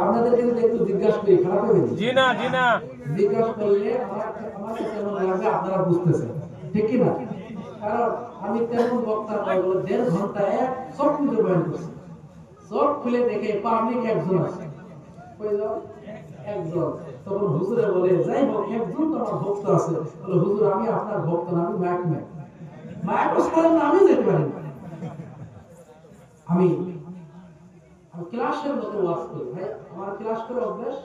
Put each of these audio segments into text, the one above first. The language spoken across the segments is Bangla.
আপনাদের কিন্তু একটু জিজ্ঞাসা করি, খারাপ হবে জি না জিজ্ঞাসা করলে আমার কেমন লাগবে আপনারা বুঝতেছেন, ঠিক কি না? কারণ আমি তেমন বক্তা নয়, 1.5 ঘন্টা এক সব কিছু বয়ান করছি। সব খুলে দেখে পাবলিক একজন আছে, কয়জন? একজন। তখন হুজুরে বলে, যাই হোক একজন তো আমার ভক্ত আছে। বলে, হুজুর আমি আপনার ভক্ত না, আমি মাইক ম্যান। মাইক ছাড়া না আমি যেতে পারি না। আমি ক্লাসের মতো ওয়াজ করি ভাই, আমার ক্লাস করে অভ্যাস,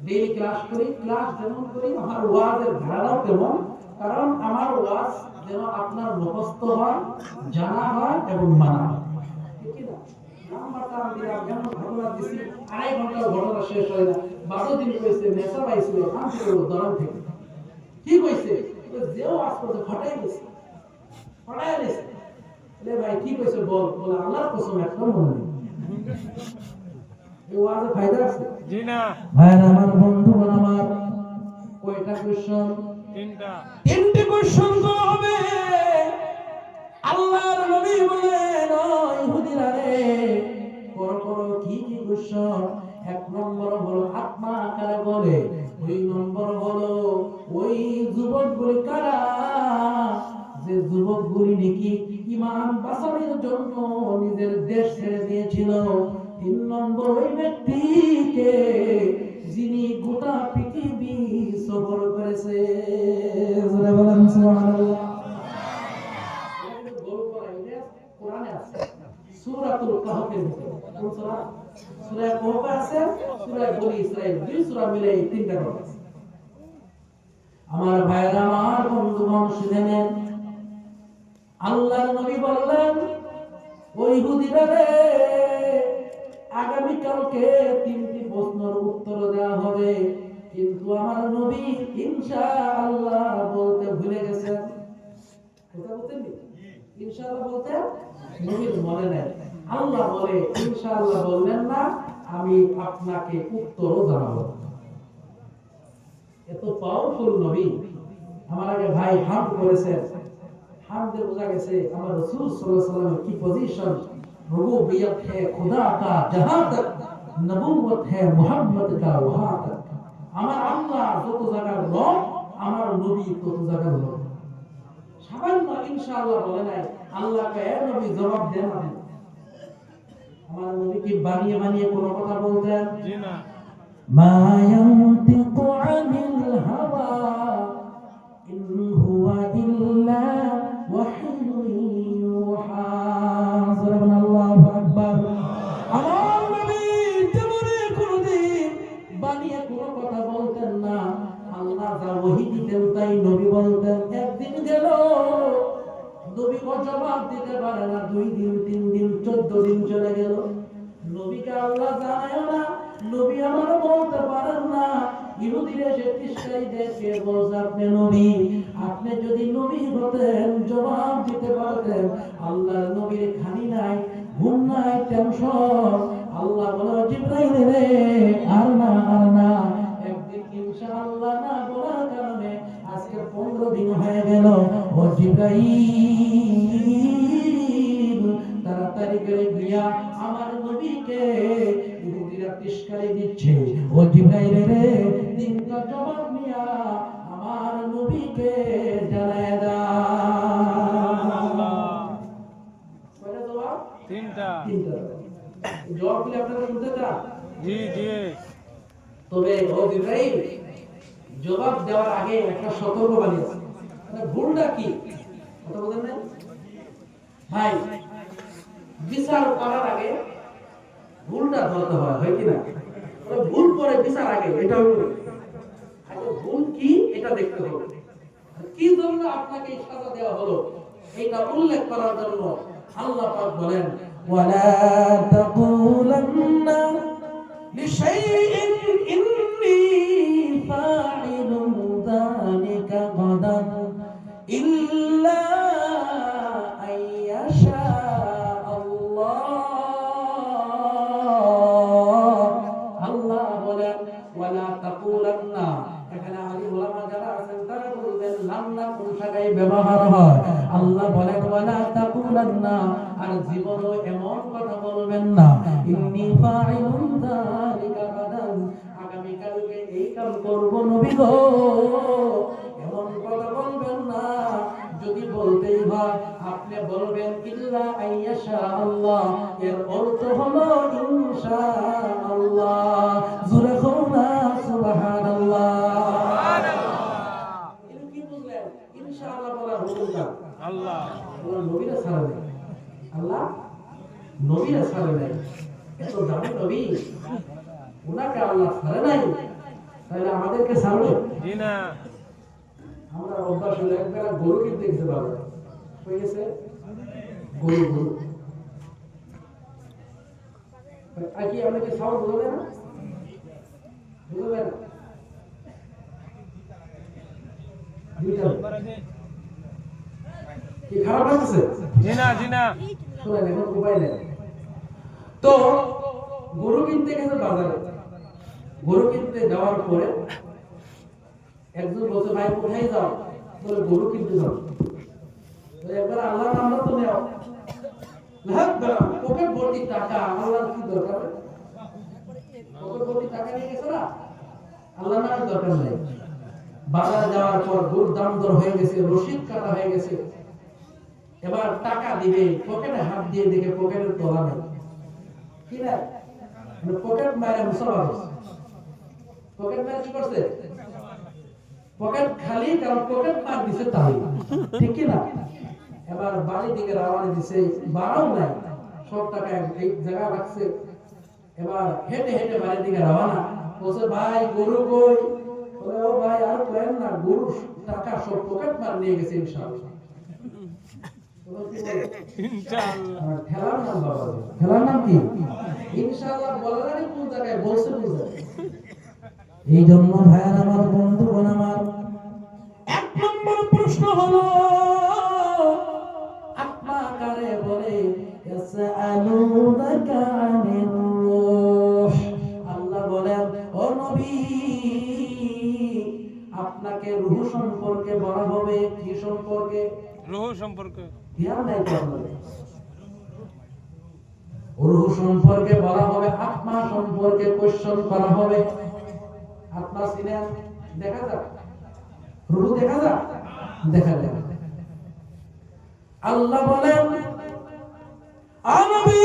ডেইলি ক্লাস করি, ক্লাস যেমন করি আমার ওয়াজের ধারাও তেমন। কারণ আমার ওয়াজ যেন আপনার মুখস্থ হয়, জানা হয় এবং মানা হয়, ঠিক কি না? নাম্বারটা আমি দিলাম, যেমন ঘটনা দিছি, 2.5 ঘন্টার ঘটনা শেষ হয় না। 12 দিন কইছে নেশা পাইছিল ওখান থেকে দরম থেকে, কি কইছে যেও ওয়াজ করতে ফটাই গেছে, ফটাই গেছে। রে ভাই কি কইছে বল? বলে আল্লাহর কসম একদম মনে নেই। ওয়াজে ফায়দা আছে? জি না ভাইরা আমার, বন্ধুগণ আমার, কয়টা কোশ্চেন? তিনটে কোশ্চেন করা হবে। আল্লাহর নবী বলেন, ও ইহুদিরা রে, করো করো কি কি কোশ্চেন? 1 নম্বর হলো আত্মা কারে বলে, 2 নম্বর হলো ওই যুবকগুলি কারা, যে যুবকগুলি নাকি ঈমান বাঁচানোর জন্য নিজের দেশ ছেড়ে দিয়েছিল। 3 নম্বর ওই ব্যক্তিকে যিনি গোটা পৃথিবী সফর করেছে। জোরে বলেন সুবহানাল্লাহ। কোরআনে আছে, সূরাতুল কাহফের ভিতরে। কোন সূরা? সূরা কাহফ আছে, সূরা বনী ইসরাইল, 2 সূরা মিলে এই 3টা কথা আছে। আমার ভাইরা, আমার বন্ধুগণ শুনে নেন। আল্লাহর নবী বললেন, ওই ইহুদিরা রে, আগামী কালকে 3টি প্রশ্নের উত্তর দেওয়া হবে, কিন্তু আমার নবী ইনশাআল্লাহ বলতে ভুলে গেছেন। কথা বলতেন ইনশাআল্লাহ বলতে নবীর মনে নেই। আল্লাহ বলে ইনশাআল্লাহ বললেন না, আমি আপনাকে উত্তরও জানাবো। এত পাওয়ারফুল নবী। আমার আগে ভাই হাম করেছেন, হামদে বোঝা গেছে আমার রাসূল সাল্লাল্লাহু আলাইহি ওয়াসাল্লামের কি পজিশন। রুবুবিয়ত है खुदा का जहां तक, नबुवत है मोहम्मद का वहां तक। আমার আল্লাহ যত জায়গার রব, আমার নবী তত জায়গার রব। সামান্য ইনশাআল্লাহ বলে নাই, আল্লাহকে এ নবী জবাব দেন না। আমার নবী কি বানিয়ে বানিয়ে কোন কথা বলতেন? জি না মা ইয়ানতিকু আনিল হাওয়া ইন হুয়া ইল্লা ওয়াহয়ুন ইউহা। সুবহানাল্লাহু আকবার। আমার নবী জীবনে কোনদিন বানিয়ে কোনো কথা বলতেন না। আল্লাহ যা ওহী দিতেন তাই নবী বলতেন। একদিন গেল, নবী কো জবাব দিতে পারে না, 2 দিন 3 দিন 14 দিন চলে গেল, নবীকে আল্লাহ জানায় না, নবী আমার বলতে পারেন না। ইহুদিরা এসে তিরস্কারি দেখে বলছে, আপনি নবী, আপনি যদি নবী হতেন জবাব দিতে পারতেন। আল্লাহর নবীর খানি নাই, ঘুম নাই, টেনশন। আল্লাহ বলে, জিবরাইল রে, আর না। একদিন ইনশাআল্লাহ না বলার কারণে আজকে 15 দিন হয়ে গেল। ও জিবরাইল, তাড়াতাড়ি করে গিয়া আমার নবীকে ইহুদিরা তিরস্কারি দিচ্ছে। ও জিবরাইল রে, 3টা জবাব নিয়া আমার নবীকে জানায় দাও। কয়টা জবাব? 3টা জবাবগুলি আপনারা শুনতে চান? জি তবে ও জিবরাইল, জবাব দেওয়ার আগে একটা সতর্কবাণী আছে। মানে ভুলটা কি কথা বলেন না ভাই, বিচার করার আগে ভুলটা ধরতে হয়, হয় কি না? ভুল পরে বিচার আগে, এটা হলো আগে ভুল কি এটা দেখতে হবে। কি জন্য আপনাকে সাজা দেওয়া হলো এটা উল্লেখ করার জন্য আল্লাহ পাক বলেন, ওয়ালা তাকুলান্না লিশাইইন ইন্নী ফাইলুন যালিকা গাদান ইল্লা আইয়াশা আল্লাহ। আল্লাহ বলেন ওয়ালা তাকুলান্না, এখানে আলিম ওলামা যারা আছেন তারা বলবেন লান্না কোন জায়গায় ব্যবহার হয়। আল্লাহ বলেন ওয়ালা তাকুলান্না, আর জীবনও এমন কথা বলবেন না। ইন্নী ফাইলুন যালিকা গাদান, আগামী কালকে এই কাম করব নবী গো। এমন কথা বলবেন না, যদি বলতেই হয় আপনি বলবেন ইল্লা আইয়াশা আল্লাহ, এর অর্থ হলো ইনশাআল্লাহ। জোরে বলুন সুবহানাল্লাহ। এটা কি বুঝলেন? ইনশাআল্লাহ বলার হুকুমটা আল্লাহ, আল্লাহ নবীরা ছাড়া নেই, আল্লাহ নবীরা ছাড়া নেই। এত দামি নবী, ওনাকে আল্লাহ ছাড়া নাই, তাহলে আমাদেরকে ছাড়বে জি না। আমরা অভ্যাস হলে একবার গরু কিনতে গেছে, বাবা হয়ে গেছে গরু গরু আর কি আপনাকে সাউন্ড বুঝবে না, বুঝবে না কি খারাপ লাগছে জি না জি না। শুনেন এখন উপায় নেই, তো গরু কিনতে গেছে বাজারে। গরু কিনতে যাওয়ার পরে একজন বলছে ভাই কোথায় যাও, বলে গরু কিনতে যাও। একবার আল্লাহর নামটা তো নেও, পকেট ভর্তি টাকা, আল্লাহর কি দরকার? পকেট ভর্তি টাকা নিয়ে গেছে না, আল্লাহর নামের দরকার নেই। বাজারে যাওয়ার পর গরুর দাম দর হয়ে গেছে, রসিদ কাটা হয়ে গেছে, এবার টাকা দিবে, পকেটে হাত দিয়ে দেখে পকেটের তলা নেই, কি না পকেট মারে মুসলমান, পকেট মারে কি করছে? পকেট খালি, কারণ পকেট মার দিছে তাই, ঠিক কি না? এবার বাড়ির দিকে রওনা দিছে, বাড়াও নাই, সব টাকা এক জায়গায় রাখছে। এবার হেঁটে হেঁটে বাড়ির দিকে রওনা, বলছে ভাই গরু কই? বলে ও ভাই আর করেন না, গরু টাকা সব পকেট মার নিয়ে গেছে ইনশাআল্লাহ। ইনশাআল্লাহ খেলার নাম বাবা, খেলার নাম কি ইনশাআল্লাহ বলারই কোন জায়গায় বলছে বুঝে। এই জন্য ভাইয়ার আমার, বন্ধুগণ আমার, এক নম্বর প্রশ্ন হলো আত্মা কারে বলে? ইয়াসআলুনাকা আনির রূহ, আল্লাহ বলেন ও নবী আপনাকে রূহ সম্পর্কে বলা হবে। কি সম্পর্কে? রূহ সম্পর্কে জ্ঞান নাই তো আপনাদের। রূহ সম্পর্কে বলা হবে, আত্মা সম্পর্কে কোশ্চেন করা হবে। আত্মা চিনেন? দেখা যাক রূহ, দেখা যাক, দেখা যাক। আল্লাহ বলেন নবী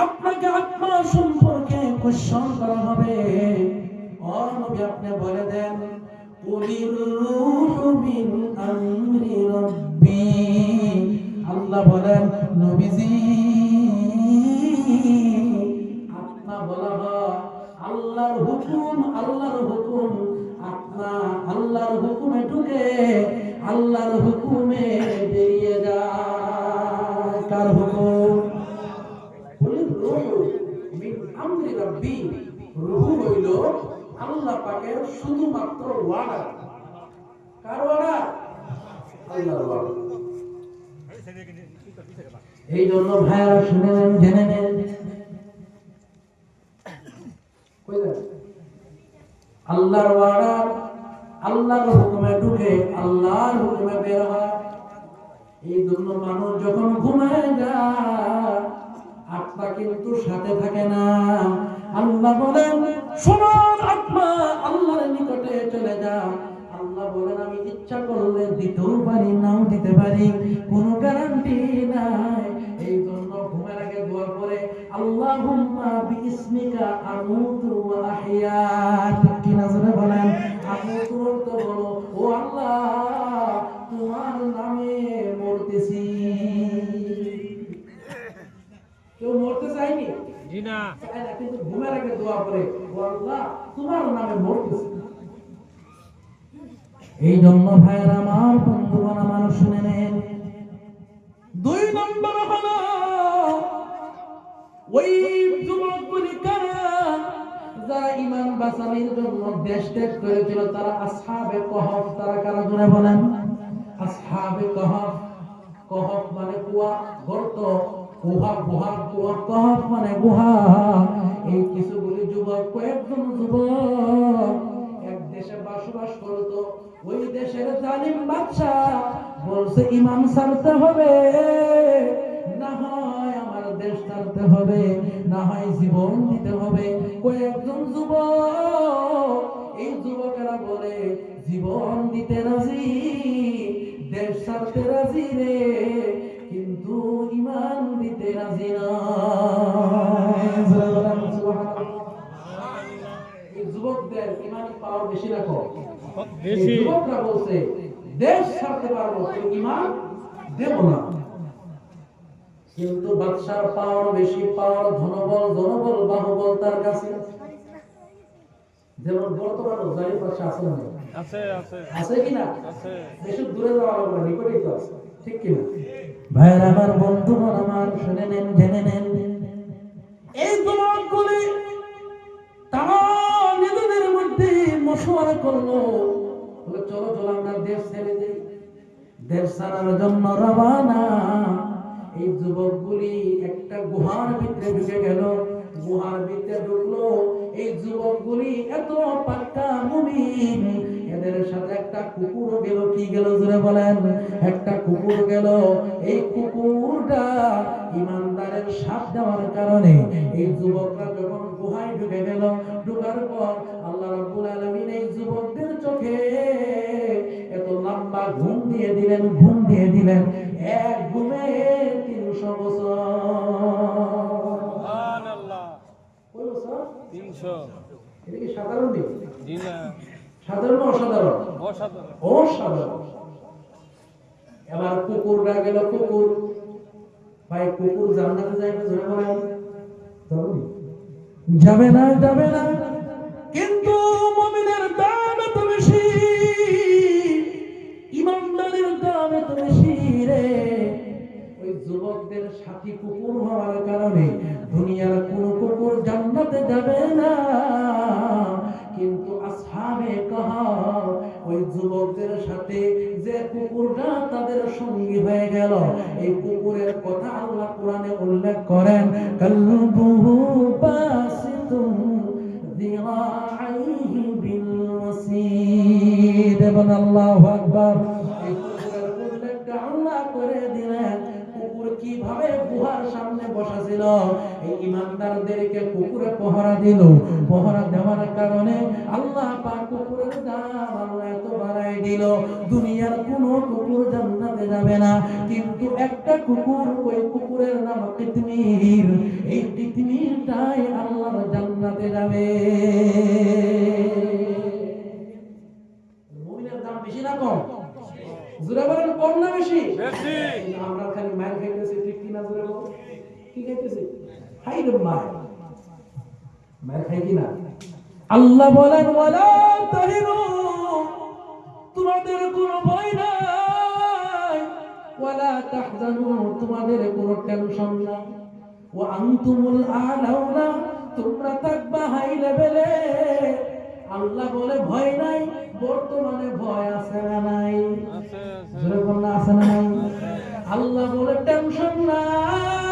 আপনাকে আত্মা সম্পর্কে কোশ্চেন করা হবে। ও নবী আপনি বলে দেন কুলির রূহু মিন আমরি রাব্বি। আল্লাহ বলেন নবীজি আত্মা বলা হয় আল্লাহর হুকুম, আল্লাহর হুকুম। আত্মা আল্লাহর হুকুমে ঢুকে, আল্লাহর হুকুমে বেরিয়ে যায়। কার হুকুম? কুলির রূহু মিন আমরি রাব্বি। রূহ হইল আল্লাহ পাকের শুধুমাত্র ওয়াদা। কার ওয়াদা? আল্লাহর ওয়াদা। এই জন্য ভাইরা শুনেন, জেনে নেন, আল্লাহর ওয়াদা আল্লাহর হুকুমে ঢুকে, আল্লাহর হুকুমে বের হয়। এই জন্য মানুষ যখন ঘুমায় যায় আত্মা কিন্তু সাথে থাকে না। আল্লাহ বলেন শোনার আত্মা আল্লাহর নিকটে চলে যাও। আল্লাহ বলেন আমি ইচ্ছা করলে দিতেও পারি, নাও দিতে পারি, কোনো গ্যারান্টি নাই। এই জন্য ঘুমের আগে দোয়া করে আল্লাহুম্মা বিইসমিকা আমুতু ওয়া আহইয়া। ঠিক কি না জোরে বলেন? আমুতু তো বলো ও আল্লাহ তোমার নামে মরতেছি। কেউ মরতে চায়নি জি না, কিন্তু ঘুমের আগে দোয়া করে ও আল্লাহ তোমার নামে মরতেছি। এই জন্য ভাইরা আমার, বন্ধুগণ আমার শুনে নেন, দুই নম্বর হলো ওই যুবকগুলি কারা যারা ঈমান বাঁচানোর জন্য দেশ ত্যাগ করেছিল, তারা আসহাবে কহফ। তারা কারা জুড়ে বলেন? আসহাবে কহফ। কহফ মানে কুয়া, গর্ত, গুহা, গুহা, কুয়া। কহফ মানে গুহা। এই কিছুগুলি যুবক, কয়েকজন যুবক এক দেশে বসবাস করতো। ওই দেশের জালিম বাদশা বলছে ঈমান ছাড়তে হবে, না হয় আমার দেশ ছাড়তে হবে, না হয় জীবন দিতে হবে। কয়েকজন যুবক, এই যুবকেরা বলে জীবন দিতে রাজি, দেশ ছাড়তে রাজি রে, কিন্তু ঈমান দিতে রাজি না। এই যুবকদের ঈমানি পাওয়ার বেশি না কম? বেশি। যুবকরা বলছে দেশ ছাড়তে পারবো, কিন্তু ঈমান দেব না। কিন্তু বাদশার পাওয়ার বেশি, পাওয়ার ধনবল, জনবল, বাহুবল তার কাছে। যেমন বর্তমানে জালিম বাদশা আছে না? আছে, আছে, আছে কিনা? আছে। বেশি দূরে যাওয়া লাগবে, নিকটেই তো আছে, ঠিক কিনা? ভাইয়ের আমার, বন্ধুগণ আমার, শুনে নেন, জেনে নেন, এই যুবকগুলি তারা নিজেদের মধ্যে মশওয়ারা করলো, বলে চলো চলো আমরা দেশ ছেড়ে দেই। দেশ ছাড়ার জন্য রওনা। এই যুবকগুলি একটা গুহার ভিতরে ঢুকে গেল। গুহার ভিতরে ঢুকলো এই যুবকগুলি, এত পাক্কা মুমিন, এদের সাথে একটা কুকুর গেল। কি গেল জোরে বলেন? একটা কুকুর গেল। এই কুকুরটা ইমানদারের সাথ দেওয়ার কারণে এই যুবকরা যখন গুহায় ঢুকে গেল, ঢুকার পর আল্লাহ রাব্বুল আলামিন এই যুবকদের চোখে এত লম্বা ঘুম দিয়ে দিলেন, ঘুম দিয়ে দিলেন, এক ঘুমে 300 বছর। সুবহানাল্লাহ। কয় বছর? 300। এটা কি সাধারণ দিন? জি না। সাধারণ অসাধারণ? অসাধারণ। অসাধারণ। এবার কুকুরটা গেল। কুকুর, ভাই কুকুর জান্নাতে যাবে জোরে বলেন? যাবে না, যাবে না। কিন্তু মুমিনের দাম এত বেশি, ইমানদারের দাম এত বেশি রে। ওই যুবকদের সাথী কুকুর হওয়ার কারণে দুনিয়ার কোন কুকুর জান্নাতে যাবে না। কিন্তু আসহাবে কাহাফ, ওই যুবকদের সাথে যে কুকুরটা তাদের সঙ্গী হয়ে গেল, এই কুকুরের কথা আল্লাহ কোরআনে উল্লেখ করেন, কালবুহু বাসিতুন যিরাআইহি বিল ওয়াসিদ। আল্লাহু আকবার। এই কুকুরের উল্লেখটা আল্লাহ করে দিলেন। কুকুর কিভাবে গুহার সামনে বসা ছিল, এই ইমানদারদেরকে কুকুরে পহরা দিল। পহরা দেওয়ার কারণে আল্লাহ পাক কুকুরের দাম আল্লাহ এত বাড়াই দিল, দুনিয়ার কোন কুকুর জান্নাতে যাবে না, কিন্তু একটা কুকুর, ওই কুকুরের নাম কিতমির, এই কিতমিরটাই আল্লাহর জান্নাতে যাবে। মুমিনের দাম বেশি না কম? জোরে বলেন, কম না বেশি? বেশি। আমরা খালি মার খাইতেছি, ঠিক কি না? জোরে বলো, কি খাইতেছি? খাই রে মার খাই কি না? আল্লাহ বলেন, ওয়ালা তাহিনু, তোমাদের কোনো ভয় নাই, ওয়ালা তাহজানু, তোমাদের কোনো টেনশন নাই, ওয়া আনতুমুল আ'লাউনা, তোমরা থাকবা হাই লেভেলে। আল্লাহ বলে ভয় নাই, বর্তমানে ভয় আছে না নাই? আছে, জোরে বলেন, আছে না নাই? আল্লাহ বলে টেনশন নাই,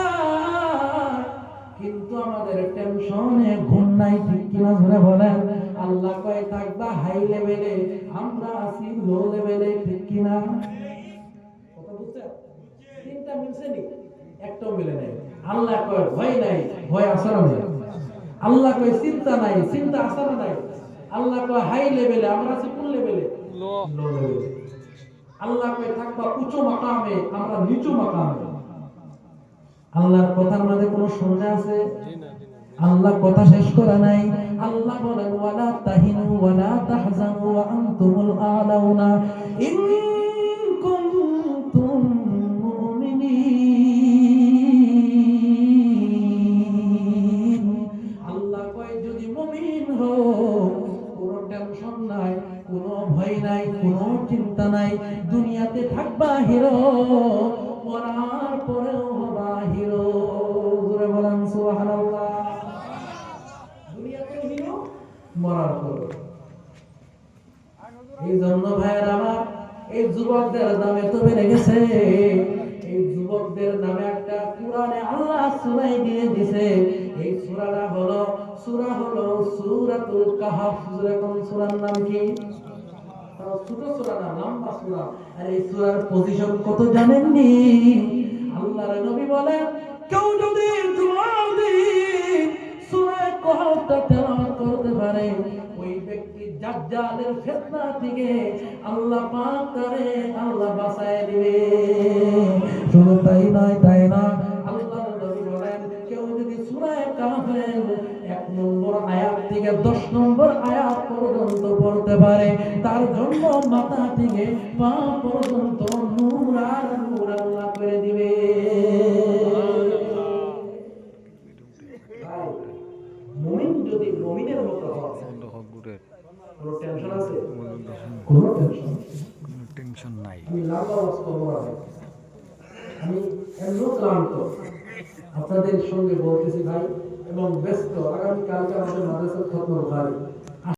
কিন্তু আমাদের টেনশনে ঘুম নাই, ঠিক কিনা? জোরে বলেন। আল্লাহ কয় থাকবা হাই লেভেলে, আমরা আছি লো লেভেলে, ঠিক কিনা? কথা বুঝছেন? তিনটা মিলছে নি? একটাও মিলে নাই। আল্লাহ কয় ভয় নাই, ভয় আছে না নাই? আল্লাহ কয় চিন্তা নাই, চিন্তা আছে না নাই? আল্লাহ কয় হাই লেভেলে, আমরা আছি কোন লেভেলে? লো লেভেলে। আল্লাহ কয় থাকবা উঁচু মাকামে, আমরা নিচু মাকামে। আল্লাহর কথার মধ্যে কোনো সন্দেহ আছে? আল্লাহ কথা শেষ করে নাই। আল্লাহ বলেন, ওয়ালা তাহিনু ওয়ালা তাহজানু ওয়া আনতুমুল আ'লাউনা ইন কুনতুম মুমিনিন। আল্লাহ কয় যদি মুমিন হও, কোনো টেনশন নাই, কোনো ভয় নাই, কোনো চিন্তা নাই, দুনিয়াতে থাকবা হিরো, মরার পরেও হবা হিরো। জোরে বলেন সুবহানাল্লাহ। দুনিয়াতে হিরো, মরার পর। এই জন্য ভাইয়ের আমার, এই যুবকদের দাম এত বেড়ে গেছে। এই যুবকদের নামে একটা কোরআনে আল্লাহ সূরা দিয়ে দিয়েছে। এই সূরাটা হলো সূরাতুল কাহফ। জোরে কোন সূরার নাম কি? ছোট সূরা না, লম্বা সূরা। আর এই সূরার পজিশন কত জানেননি? আল্লাহর নবী বলেন, কেউ যদি জুমার দিন সূরা কহফটা তেলাওয়াত করতে পারে, ওই ব্যক্তি দাজ্জালের ফিতনা থেকে আল্লাহ পাক তারে আল্লাহ বাঁচায় দিবে। শুধু তাই নয়, আল্লাহর নবী বলেন, কেউ যদি সূরা কাহফের 1 নম্বর আয়াত থেকে 10 নম্বর আয়াত পর্যন্ত পড়তে পারে, তার জন্য মাথা থেকে পা পর্যন্ত নূর আর নূর আল্লাহ করে দিবে। মুমিন যদি মুমিনের মতো হয়, কোনো টেনশন আছে? কোনো টেনশন নাই। আমি লাগাওয়াজ করবো না, আমি এত ক্লান্ত আপনাদের সঙ্গে বলতেছি ভাই, এবং ব্যস্ত। আগামীকালকে আমাদের মাদ্রাসার খতম বুখারী।